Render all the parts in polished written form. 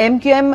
MQM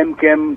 MQM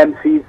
MCs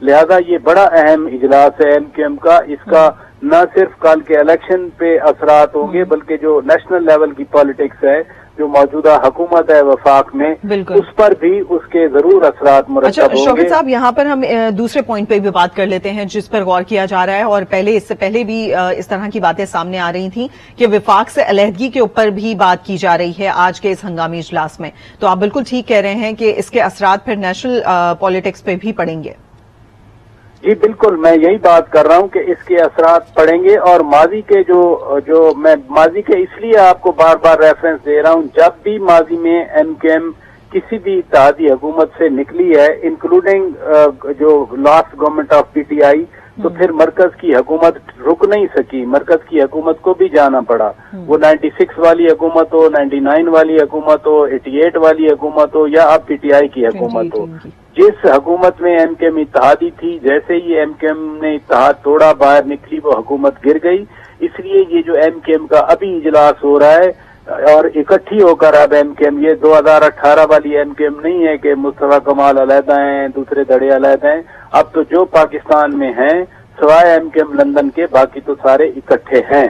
لہذا یہ بڑا اہم اجلاس ہے MKM کا. اس کا نہ صرف کل کے الیکشن پہ اثرات ہوں گے بلکہ جو نیشنل لیول کی پالیٹکس ہے، جو موجودہ حکومت ہے وفاق میں، اس پر بھی اس کے ضرور اثرات مرتب ہوں گے. شوکت صاحب، یہاں پر ہم دوسرے پوائنٹ پہ بھی بات کر لیتے ہیں جس پر غور کیا جا رہا ہے، اور اس سے پہلے بھی اس طرح کی باتیں سامنے آ رہی تھیں کہ وفاق سے علیحدگی کے اوپر بھی بات کی جا رہی ہے آج کے اس ہنگامی اجلاس میں. تو آپ بالکل ٹھیک کہہ رہے ہیں کہ اس کے اثرات پھر نیشنل پالیٹکس پہ بھی پڑیں گے. جی بالکل، میں یہی بات کر رہا ہوں کہ اس کے اثرات پڑیں گے. اور ماضی کے جو میں ماضی کے اس لیے آپ کو بار بار ریفرنس دے رہا ہوں، جب بھی ماضی میں MKM کسی بھی اتحادی حکومت سے نکلی ہے، انکلوڈنگ جو لاسٹ گورنمنٹ آف PTI، تو پھر مرکز کی حکومت رک نہیں سکی، مرکز کی حکومت کو بھی جانا پڑا. وہ 96 والی حکومت ہو، 99 والی حکومت ہو، 88 والی حکومت ہو، یا اب PTI کی حکومت ہو. جس حکومت میں MKM اتحادی تھی، جیسے ہی MKM نے اتحاد توڑا، باہر نکلی، وہ حکومت گر گئی. اس لیے یہ جو MKM کا ابھی اجلاس ہو رہا ہے اور اکٹھی ہو کر اب MKM، یہ 2018 والی MKM نہیں ہے کہ مصطفیٰ کمال علیحدہ ہیں، دوسرے دھڑے علیحدہ ہیں. اب تو جو پاکستان میں ہیں سوائے MKM لندن کے، باقی تو سارے اکٹھے ہیں.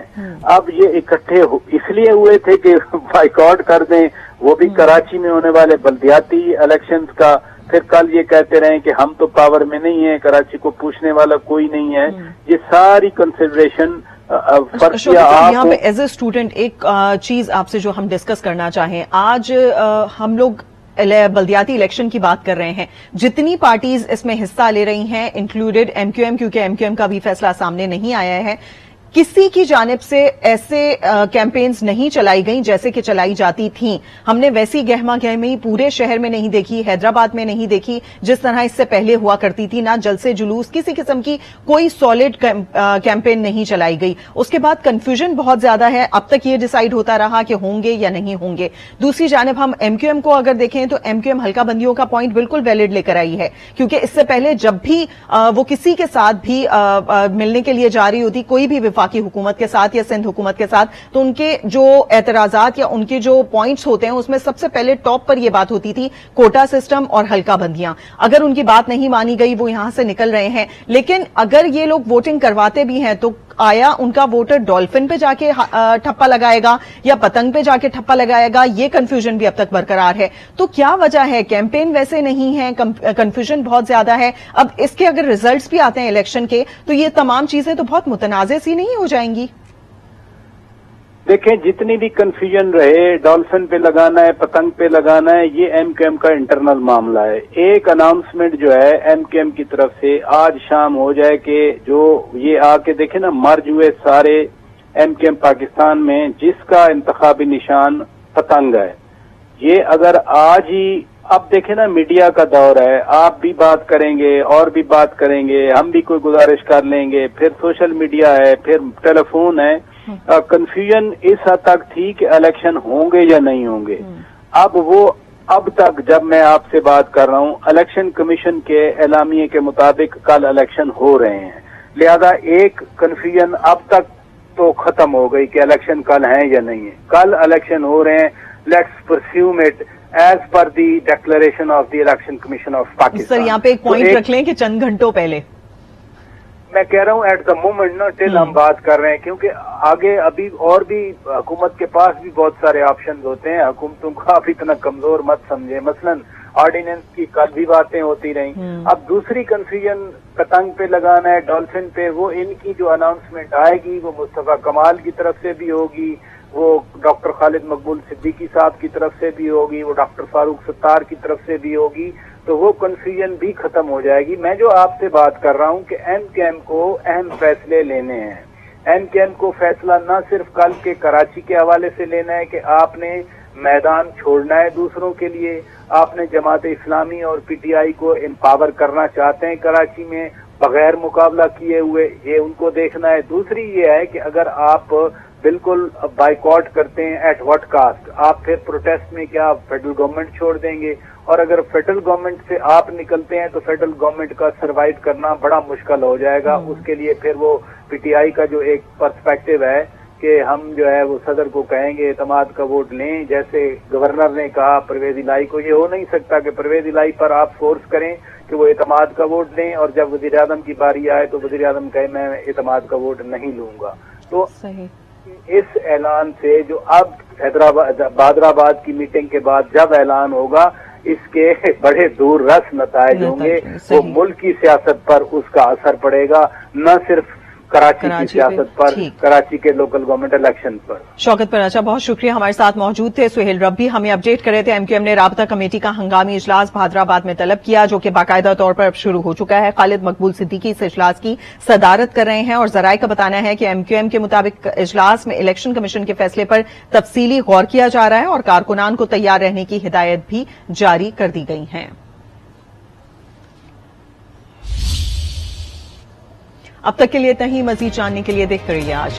اب یہ اکٹھے اس لیے ہوئے تھے کہ بائیکاٹ کر دیں، وہ بھی کراچی میں ہونے والے بلدیاتی الیکشنز کا. پھر کل یہ کہتے رہے کہ ہم تو پاور میں نہیں ہیں، کراچی کو پوچھنے والا کوئی نہیں ہے. یہ ساری کنسیڈریشن یہاں پہ ایز اے اسٹوڈنٹ ایک چیز آپ سے جو ہم ڈسکس کرنا چاہیں، آج ہم لوگ بلدیاتی الیکشن کی بات کر رہے ہیں، جتنی پارٹیز اس میں حصہ لے رہی ہیں انکلوڈیڈ MKM، کیونکہ MKM کا بھی فیصلہ سامنے نہیں آیا ہے، کسی کی جانب سے ایسے کیمپینز نہیں چلائی گئیں جیسے کہ چلائی جاتی تھیں. ہم نے ویسی گہما گہمی پورے شہر میں نہیں دیکھی، حیدرآباد میں نہیں دیکھی جس طرح اس سے پہلے ہوا کرتی تھی. نہ جلسے جلوس، کسی قسم کی کوئی سالڈ کیمپین نہیں چلائی گئی. اس کے بعد کنفیوژن بہت زیادہ ہے. اب تک یہ ڈیسائیڈ ہوتا رہا کہ ہوں گے یا نہیں ہوں گے. دوسری جانب ہم MKM کو اگر دیکھیں تو MKM ہلکا بندیوں کا پوائنٹ بالکل ویلڈ لے کر آئی ہے، کیونکہ اس سے پہلے جب بھی وہ کسی کے ساتھ بھی ملنے کے لیے جا رہی ہوتی، کوئی بھی وفاقی حکومت کے ساتھ یا سندھ حکومت کے ساتھ، تو ان کے جو اعتراضات یا ان کے جو پوائنٹس ہوتے ہیں اس میں سب سے پہلے ٹاپ پر یہ بات ہوتی تھی کوٹا سسٹم اور ہلکا بندیاں. اگر ان کی بات نہیں مانی گئی وہ یہاں سے نکل رہے ہیں. لیکن اگر یہ لوگ ووٹنگ کرواتے بھی ہیں تو آیا ان کا ووٹر ڈولفن پہ جا کے ٹھپا لگائے گا یا پتنگ پہ جا کے ٹھپا لگائے گا؟ یہ کنفیوژن بھی اب تک برقرار ہے. تو کیا وجہ ہے؟ کیمپین ویسے نہیں ہے، کنفیوژن بہت زیادہ ہے. اب اس کے اگر ریزلٹس بھی آتے ہیں الیکشن کے تو یہ تمام چیزیں تو بہت متنازع سی نہیں ہو جائیں گی؟ دیکھیں، جتنی بھی کنفیوژن رہے، ڈولفن پہ لگانا ہے، پتنگ پہ لگانا ہے، یہ MKM کا انٹرنل معاملہ ہے. ایک اناؤنسمنٹ جو ہے MKM کی طرف سے آج شام ہو جائے کہ جو یہ آ کے دیکھیں نا، مرج ہوئے سارے MKM پاکستان میں، جس کا انتخابی نشان پتنگ ہے. یہ اگر آج ہی، اب دیکھیں نا میڈیا کا دور ہے، آپ بھی بات کریں گے اور بھی بات کریں گے، ہم بھی کوئی گزارش کر لیں گے، پھر سوشل میڈیا ہے، پھر ٹیلی فون ہے. کنفیوژن اس حد تک تھی کہ الیکشن ہوں گے یا نہیں ہوں گے. اب تک جب میں آپ سے بات کر رہا ہوں، الیکشن کمیشن کے اعلامیے کے مطابق کل الیکشن ہو رہے ہیں. لہذا ایک کنفیوژن اب تک تو ختم ہو گئی کہ الیکشن کل ہیں یا نہیں ہے. کل الیکشن ہو رہے ہیں. Let's presume it as per the declaration of the election commission of Pakistan. Sir یہاں پہ ایک پوائنٹ رکھ لیں کہ چند گھنٹوں پہلے میں کہہ رہا ہوں ایٹ دا مومنٹ نا ٹل ہم بات کر رہے ہیں، کیونکہ آگے ابھی اور بھی حکومت کے پاس بھی بہت سارے آپشنز ہوتے ہیں. حکومتوں کو آپ اتنا کمزور مت سمجھے. مثلا آرڈیننس کی کل بھی باتیں ہوتی رہیں. اب دوسری کنفیوژن پتنگ پہ لگانا ہے، ڈولفن پہ، وہ ان کی جو اناؤنسمنٹ آئے گی وہ مصطفیٰ کمال کی طرف سے بھی ہوگی، وہ ڈاکٹر خالد مقبول صدیقی صاحب کی طرف سے بھی ہوگی، وہ ڈاکٹر فاروق ستار کی طرف سے بھی ہوگی. تو وہ کنفیوژن بھی ختم ہو جائے گی. میں جو آپ سے بات کر رہا ہوں کہ MKM کو اہم فیصلے لینے ہیں. MKM کو فیصلہ نہ صرف کل کے کراچی کے حوالے سے لینا ہے کہ آپ نے میدان چھوڑنا ہے دوسروں کے لیے، آپ نے جماعت اسلامی اور PTI کو امپاور کرنا چاہتے ہیں کراچی میں بغیر مقابلہ کیے ہوئے، یہ ان کو دیکھنا ہے. دوسری یہ ہے کہ اگر آپ بالکل بائیکاٹ کرتے ہیں ایٹ واٹ کاسٹ، آپ پھر پروٹیسٹ میں کیا فیڈرل گورنمنٹ چھوڑ دیں گے؟ اور اگر فیڈرل گورنمنٹ سے آپ نکلتے ہیں تو فیڈرل گورنمنٹ کا سروائیو کرنا بڑا مشکل ہو جائے گا. اس کے لیے پھر وہ PTI کا جو ایک پرسپیکٹو ہے کہ ہم جو ہے وہ صدر کو کہیں گے اعتماد کا ووٹ لیں، جیسے گورنر نے کہا پرویز الہی کو، یہ ہو نہیں سکتا کہ پرویز الہی پر آپ فورس کریں کہ وہ اعتماد کا ووٹ لیں اور جب وزیر اعظم کی باری آئے تو وزیر اعظم کہے میں اعتماد کا ووٹ نہیں لوں گا۔ تو اس اعلان سے جو اب حیدرآباد کی میٹنگ کے بعد جب اعلان ہوگا، اس کے بڑے دور رس نتائج ہوں گے، وہ ملک کی سیاست پر اس کا اثر پڑے گا، نہ صرف کراچی کی سیاست پر، کراچی کے لوکل گورنمنٹ الیکشن پر۔ شوکت پراچا بہت شکریہ، ہمارے ساتھ موجود تھے۔ سہیل ربی ہمیں اپڈیٹ کر رہے تھے۔ MQM نے رابطہ کمیٹی کا ہنگامی اجلاس بھادرآباد میں طلب کیا، جو کہ باقاعدہ طور پر اب شروع ہو چکا ہے۔ خالد مقبول صدیقی اس اجلاس کی صدارت کر رہے ہیں اور ذرائع کا بتانا ہے کہ MQM کے مطابق اجلاس میں الیکشن کمیشن کے فیصلے پر تفصیلی غور کیا جا رہا ہے اور کارکنان کو تیار رہنے کی ہدایت بھی جاری کر دی گئی ہیں۔ اب تک کے لیے اتنا ہی، مزید جاننے کے لیے دیکھتے رہیے آج